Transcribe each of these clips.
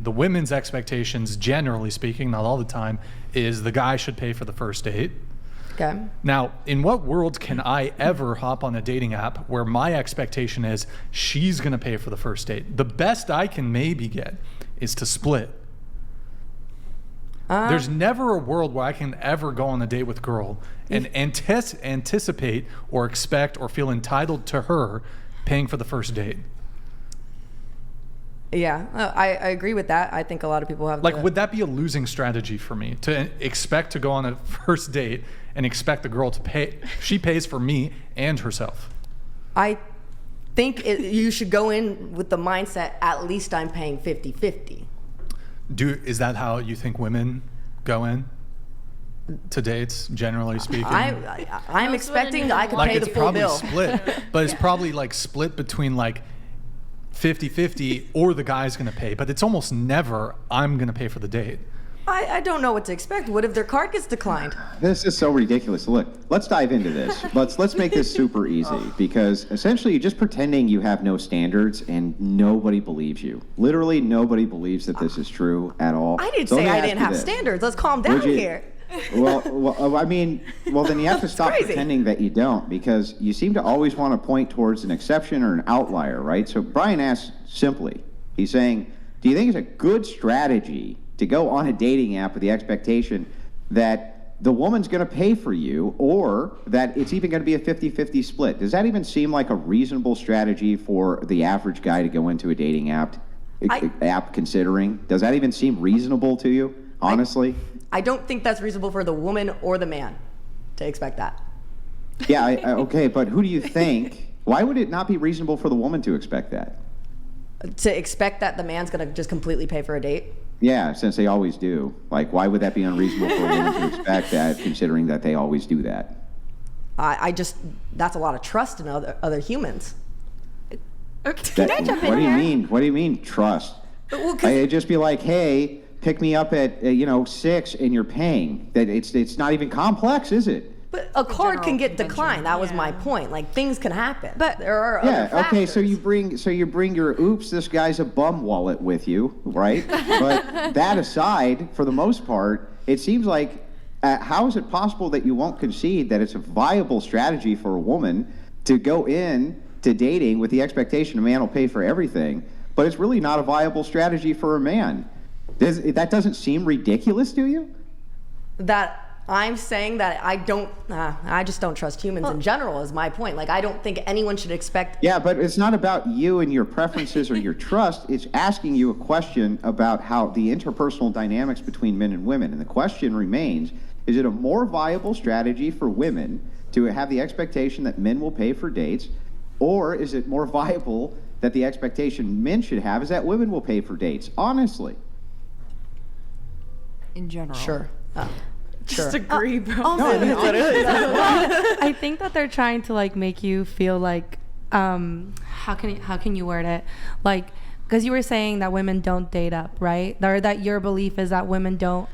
the women's expectations, generally speaking, not all the time, is the guy should pay for the first date. Okay. Now, in what world can I ever hop on a dating app where my expectation is she's going to pay for the first date? The best I can maybe get is to split. There's never a world where I can ever go on a date with a girl and anticipate or expect or feel entitled to her paying for the first date. Yeah, I agree with that. I think a lot of people have would that be a losing strategy for me to expect to go on a first date and expect the girl to pay? She pays for me and herself. I think you should go in with the mindset, at least I'm paying 50-50. Is that how you think women go in to dates, generally speaking? I'm expecting I could pay the full bill. It's probably split, but it's probably like split between like 50-50 or the guy's going to pay, but it's almost never I'm going to pay for the date. I don't know what to expect. What if their card gets declined? This is so ridiculous. Look, let's dive into this. Let's make this super easy, because essentially you're just pretending you have no standards and nobody believes you. Literally nobody believes that this is true at all. I didn't say I didn't have standards. Let's calm down here. Well, I mean, then you have to stop pretending that you don't, because you seem to always want to point towards an exception or an outlier, right? So Brian asks simply, he's saying, do you think it's a good strategy to go on a dating app with the expectation that the woman's going to pay for you, or that it's even going to be a 50-50 split? Does that even seem like a reasonable strategy for the average guy to go into a dating app considering? Does that even seem reasonable to you, honestly? I don't think that's reasonable for the woman or the man to expect that. Yeah, okay, but who do you think? Why would it not be reasonable for the woman to expect that? To expect that the man's going to just completely pay for a date? Yeah, since they always do. Like, why would that be unreasonable for a woman to expect that, considering that they always do that? That's a lot of trust in other humans. Can I jump in here? What do you mean trust? I'd just be like, hey, pick me up at 6 and you're paying. That it's not even complex, is it? But a card can get declined. That was my point. Like, things can happen. But there are other factors. Okay, so you bring your oops, this guy's a bum wallet with you, right? But that aside, for the most part, it seems like how is it possible that you won't concede that it's a viable strategy for a woman to go in to dating with the expectation a man will pay for everything, but it's really not a viable strategy for a man? That doesn't seem ridiculous to you? That I'm saying that I just don't trust humans in general is my point. Like, I don't think anyone should expect. Yeah, but it's not about you and your preferences or your trust. It's asking you a question about how the interpersonal dynamics between men and women. And the question remains, is it a more viable strategy for women to have the expectation that men will pay for dates? Or is it more viable that the expectation men should have is that women will pay for dates? Honestly. In general. Sure. Just agree, bro. I think that they're trying to like make you feel like how can you word it, like, because you were saying that women don't date up, right? Or that your belief is that women don't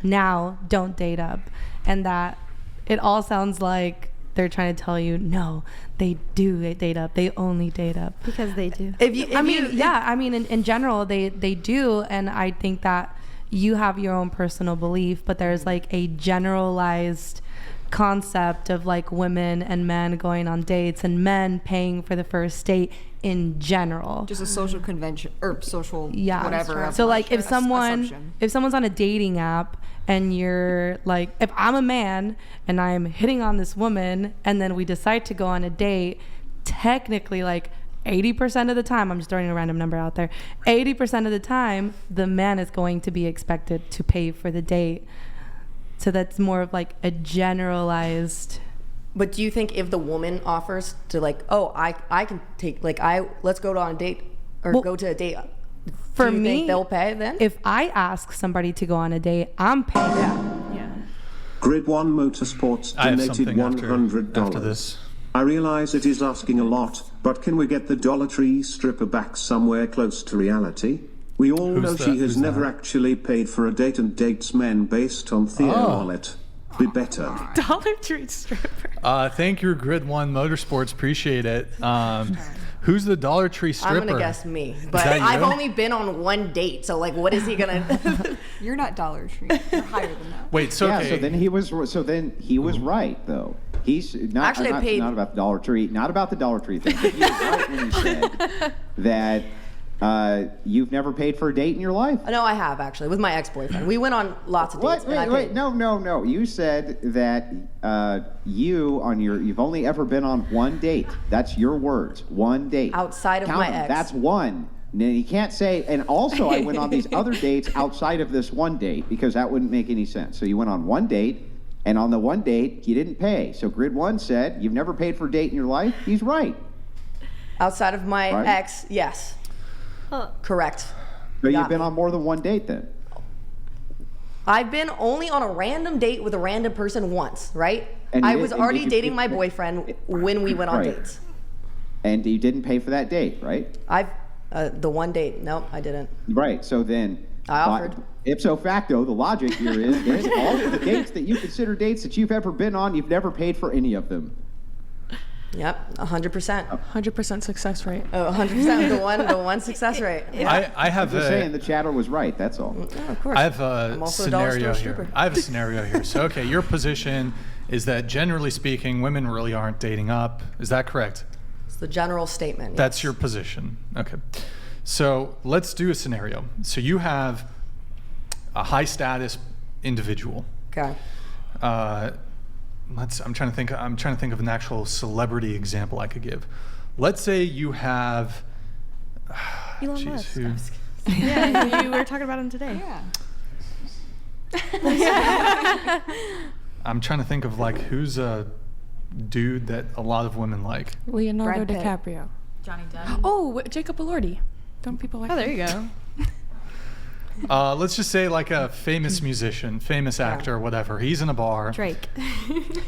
date up, and that it all sounds like they're trying to tell you no, they do date up, they only date up because they do. In general they do, and I think that you have your own personal belief, but there's like a generalized concept of like women and men going on dates and men paying for the first date in general. Just a social convention or social whatever. So like if someone's on a dating app and you're like, if I'm a man and I'm hitting on this woman and then we decide to go on a date, technically like 80% of the time, I'm just throwing a random number out there, 80% of the time, the man is going to be expected to pay for the date. So that's more of like a generalized. But do you think if the woman offers to like, oh, I can take, like, let's go on a date or go to a date, for do you me, think they'll pay then? If I ask somebody to go on a date, I'm paying. Yeah. Grid One Motorsports donated $100. After this. I realize it is asking a lot, but can we get the Dollar Tree stripper back somewhere close to reality? We all know she has never actually paid for a date and dates men based on Theo Wallet. Be better. Dollar Tree stripper. Thank you, Grid One Motorsports. Appreciate it. Who's the Dollar Tree stripper? I'm gonna guess me, but that I've you? only been on one date, so like, what is he gonna? You're not Dollar Tree. You're higher than that. Wait, so Yeah, okay. so then he was right though. He's not Actually, I paid- not about the Dollar Tree, not about the Dollar Tree thing. But he was right when he said that you've never paid for a date in your life. No, I have actually with my ex-boyfriend. We went on lots of dates. What? and I Wait, paid. no. You said that you've only ever been on one date. That's your words. One date. Outside of Count my them. ex. That's one. Now, you can't say, and also I went on these other dates outside of this one date because that wouldn't make any sense. So you went on one date, and on the one date, you didn't pay. So Grid 1 said, you've never paid for a date in your life? He's right. Outside of my Right. ex, yes. Correct. So Got you've been me. on more than one date then? I've been only on a random date with a random person once, right? And I you was did- and already did you dating pay my for it? boyfriend when we went on Right. dates. And you didn't pay for that date, right? The one date, no, I didn't. Right. So then, I offered. Ipso facto, the logic here is all of the dates that you consider dates that you've ever been on, you've never paid for any of them. Yep, 100%. 100% success rate. Oh, 100%. The one success rate. I have I'm just saying the chatter was right. That's all. Yeah, of course. I have I'm a also a dollar scenario store here. stripper. I have a scenario here. So, okay, your position is that generally speaking, women really aren't dating up. Is that correct? It's the general statement. That's your position. Okay. So let's do a scenario. So you have a high status individual. Okay. I'm trying to think of an actual celebrity example I could give. Let's say you have Elon jeez, Musk. who- Yeah, we were talking about him today. Yeah. I'm trying to think of like who's a dude that a lot of women like. Leonardo Brad Pitt. DiCaprio. Johnny Depp. Oh, Jacob Elordi. Don't people like Oh, there you go. Let's just say like a famous musician, famous actor, whatever. He's in a bar. Drake.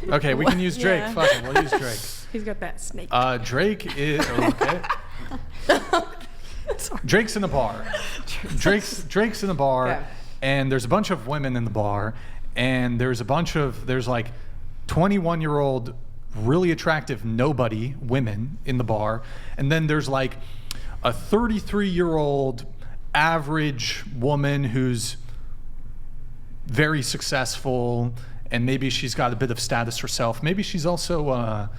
Okay, we can use Drake. Yeah. Fuck it, we'll use Drake. He's got that snake. Drake is okay. Drake's in a bar. Drake's in a bar, Okay. and there's a bunch of women in the bar, and there's like 21-year-old really attractive nobody women in the bar, and then there's like a 33-year-old average woman who's very successful, and maybe she's got a bit of status herself. Maybe she's also a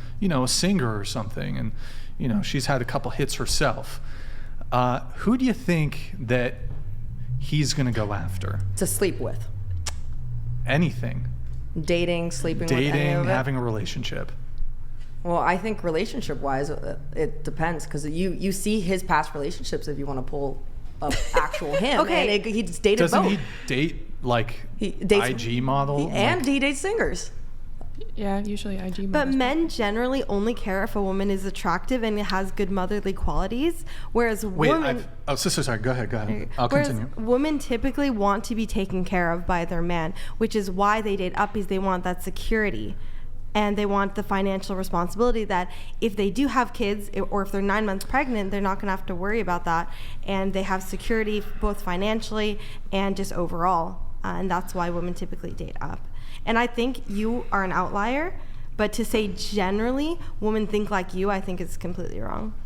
singer or something, and she's had a couple hits herself. Who do you think that he's going to go after? To sleep with. Anything. Dating, sleeping with any Dating, of it. having a relationship. Well, I think relationship-wise, it depends because you see his past relationships if you want to pull up actual him. Okay. And he's dated Doesn't both. he date like He dates- IG model? And Like, he dates singers. Yeah, usually IG. But models. men generally only care if a woman is attractive and has good motherly qualities, whereas wait, women. so sorry. Go ahead. I'll Whereas continue. women typically want to be taken care of by their man, which is why they date up, because they want that security. And they want the financial responsibility that if they do have kids or if they're 9 months pregnant, they're not going to have to worry about that. And they have security both financially and just overall. And that's why women typically date up. And I think you are an outlier, but to say generally women think like you, I think is completely wrong.